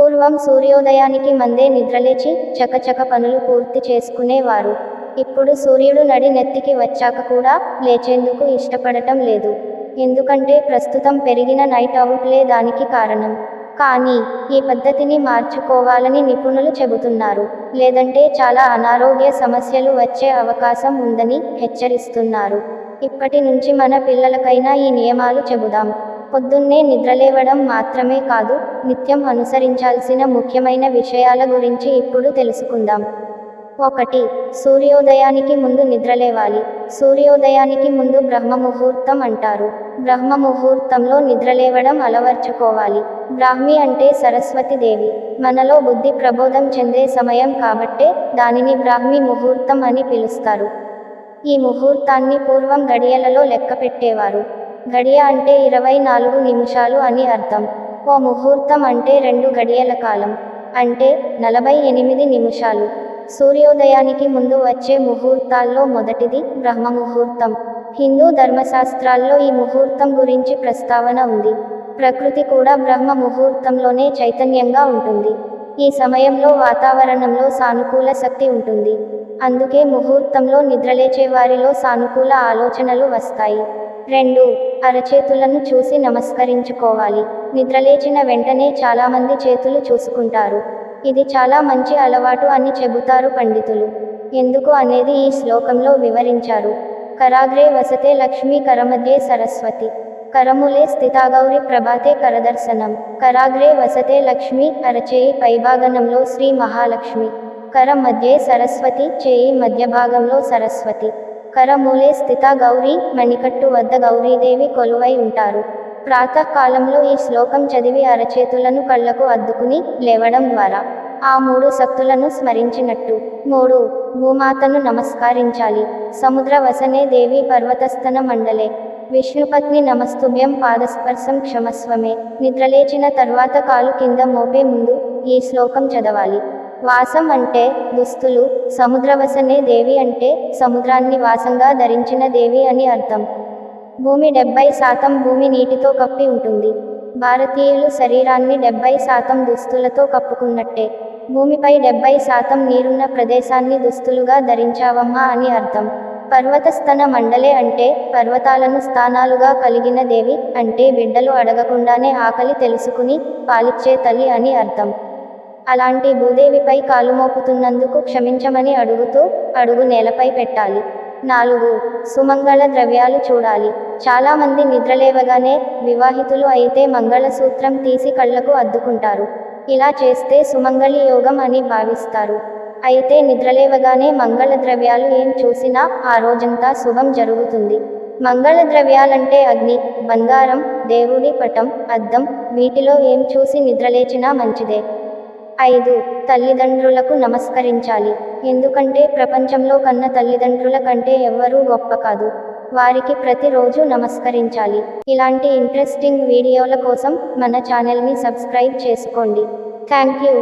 పూర్వం సూర్యోదయానికి మందే నిద్రలేచి చకచక పనులు పూర్తి చేసుకునేవారు. ఇప్పుడు సూర్యుడు నడి నెత్తికి వచ్చాక కూడా లేచేందుకు ఇష్టపడటం లేదు. ఎందుకంటే ప్రస్తుతం పెరిగిన నైట్ అవుట్లే దానికి కారణం. కానీ ఈ పద్ధతిని మార్చుకోవాలని నిపుణులు చెబుతున్నారు. లేదంటే చాలా అనారోగ్య సమస్యలు వచ్చే అవకాశం ఉందని హెచ్చరిస్తున్నారు. ఇప్పటి నుంచి మన పిల్లలకైనా ఈ నియమాలు చెబుదాం. పొద్దున్నే నిద్రలేవడం మాత్రమే కాదు, నిత్యం అనుసరించాల్సిన ముఖ్యమైన విషయాల గురించి ఇప్పుడు తెలుసుకుందాం. 1. సూర్యోదయానికి ముందు నిద్రలేవాలి. సూర్యోదయానికి ముందు బ్రహ్మముహూర్తం అంటారు. బ్రహ్మముహూర్తంలో నిద్రలేవడం అలవర్చుకోవాలి. బ్రాహ్మి అంటే సరస్వతీదేవి. మనలో బుద్ధి ప్రబోధం చెందే సమయం కాబట్టే దానిని బ్రాహ్మీ ముహూర్తం అని పిలుస్తారు. ఈ ముహూర్తాన్ని పూర్వం గడియలలో లెక్క పెట్టేవారు. గడియ అంటే 24 నిమిషాలు అని అర్థం. ఓ ముహూర్తం అంటే 2 గడియల కాలం. అంటే 48 నిమిషాలు. సూర్యోదయానికి ముందు వచ్చే ముహూర్తాల్లో మొదటిది బ్రహ్మముహూర్తం. హిందూ ధర్మశాస్త్రాల్లో ఈ ముహూర్తం గురించి ప్రస్తావన ఉంది. ప్రకృతి కూడా బ్రహ్మ ముహూర్తంలోనే చైతన్యంగా ఉంటుంది. ఈ సమయంలో వాతావరణంలో సానుకూల శక్తి ఉంటుంది. అందుకే ముహూర్తంలో నిద్రలేచే వారిలో సానుకూల ఆలోచనలు వస్తాయి. 2. అరచేతులను చూసి నమస్కరించుకోవాలి. నిద్రలేచిన వెంటనే చాలామంది చేతులు చూసుకుంటారు. ఇది చాలా మంచి అలవాటు అని చెబుతారు పండితులు. ఎందుకు అనేది ఈ శ్లోకంలో వివరించారు. కరాగ్రే వసతే లక్ష్మీ కరమధ్యే సరస్వతి. కరములే స్థితాగౌరి ప్రభాతే కరదర్శనం. కరాగ్రే వసతే లక్ష్మి, అరచేయి పైభాగంలో శ్రీ మహాలక్ష్మి. కర మధ్యే సరస్వతి, చేయి మధ్యభాగంలో సరస్వతి. కరమూలే స్థిత గౌరీ, మణికట్టు వద్ద గౌరీదేవి కొలువై ఉంటారు. ప్రాతకాలంలో ఈ శ్లోకం చదివి అరచేతులను కళ్లకు అద్దుకుని లేవడం ద్వారా ఆ 3 శక్తులను స్మరించినట్టు. 3. భూమాతను నమస్కరించాలి. సముద్ర వసనే దేవి పర్వతస్థన మండలే. విష్ణుపత్ని నమస్తుభ్యం పాదస్పర్శం క్షమస్వమే. నిద్రలేచిన తర్వాత కాలు కింద మోపే ముందు ఈ శ్లోకం చదవాలి. వాసం అంటే దుస్తులు. సముద్రవసనే దేవి అంటే సముద్రాన్ని వాసంగా ధరించిన దేవి అని అర్థం. భూమి 70% భూమి నీటితో కప్పి ఉంటుంది. భారతీయులు శరీరాన్ని 70% దుస్తులతో కప్పుకున్నట్టే. భూమిపై 70% నీరున్న ప్రదేశాన్ని దుస్తులుగా ధరించావమ్మా అని అర్థం. పర్వతస్థన మండలే అంటే పర్వతాలను స్థానాలుగా కలిగిన దేవి అంటే బిడ్డలు అడగకుండానే ఆకలి తెలుసుకుని పాలిచ్చే తల్లి అని అర్థం. అలాంటి భూదేవిపై కాలు మోపుతున్నందుకు క్షమించమని అడుగుతూ అడుగు నేలపై పెట్టాలి. 4. సుమంగళ ద్రవ్యాలు చూడాలి. చాలామంది నిద్రలేవగానే, వివాహితులు అయితే మంగళసూత్రం తీసి కళ్లకు అద్దుకుంటారు. ఇలా చేస్తే సుమంగళి యోగం అని భావిస్తారు. అయితే నిద్రలేవగానే మంగళ ద్రవ్యాలు ఏం చూసినా ఆ రోజంతా శుభం జరుగుతుంది. మంగళ ద్రవ్యాలంటే అగ్ని, బంగారం, దేవుడి పటం, అద్దం, వీటిలో ఏం చూసి నిద్రలేచినా మంచిదే. 5. తల్లిదండ్రులకు నమస్కరించాలి. ఎందుకంటే ప్రపంచంలో కన్న తల్లిదండ్రుల కంటే ఎవ్వరూ గొప్ప కాదు. వారికి ప్రతిరోజు నమస్కరించాలి. ఇలాంటి ఇంట్రెస్టింగ్ వీడియోల కోసం మన ఛానల్ని సబ్స్క్రైబ్ చేసుకోండి. Thank you.